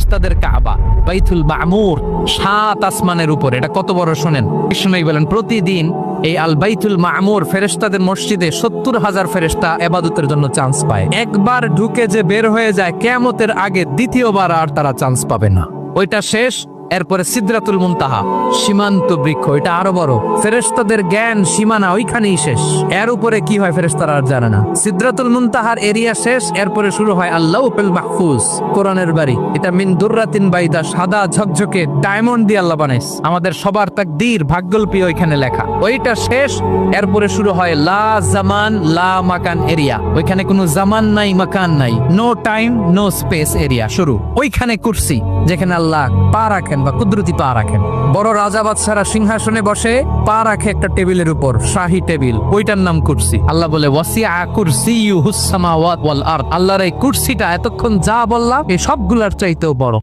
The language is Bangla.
ফেরেশতাদের কাবা বাইতুল মামুর 7 আসমানের উপরে। এটা কত বড় শোনেন। কৃষ্ণই বলেন প্রতিদিন এই আল বাইতুল মামুর ফেরেশতাদের মসজিদে 70,000 ফেরেশতা ইবাদতের জন্য চান্স পায়। একবার ঢুকে যে বের হয়ে যায় কিয়ামতের আগে দ্বিতীয়বার আর তারা চান্স পাবে না। ওইটা শেষ। এরপরে সিদরাতুল মুনতাহা সীমান্ত বৃক্ষ, এটা আরো বড়। ফেরেশতাদের জ্ঞান সীমানা ওইখানেই শেষ। এর উপরে কি হয় ফেরেশতারা আর জানে না। সিদরাতুল মুনতাহার এরিয়া শেষ, এরপরে শুরু হয় আল্লাহুল মাহফুজ, কোরআনের বাড়ি। এটা মিন দুররাতিন বাইদা, সাদা ঝকঝকে ডায়মন্ড দিয়ে আল্লাহ বানাইছে। আমাদের সবার তাকদীর ভাগ্যলিপি ওইখানে লেখা। ওইটা শেষ, এরপরে শুরু হয় লা জামান লা মাকান এরিয়া। ওইখানে কোনো জামান নাই, মাকান নাই, no time no space area শুরু। ওইখানে কুরসি, যেখানে আল্লাহ পা রাখেন বা কুদরতি পা রাখেন। বড় রাজা বাদশারা সিংহাসনে বসে পা রাখে একটা টেবিলের উপর, শাহী টেবিল, ওইটার নাম কুরসি। আল্লাহ বলে ওয়াসিআ কুরসিয়ুহুস সামাওয়াত ওয়াল আরদ। আল্লাহর এই কুরসিটা এতক্ষণ যা বললাম এই সবগুলার চাইতেও বড়।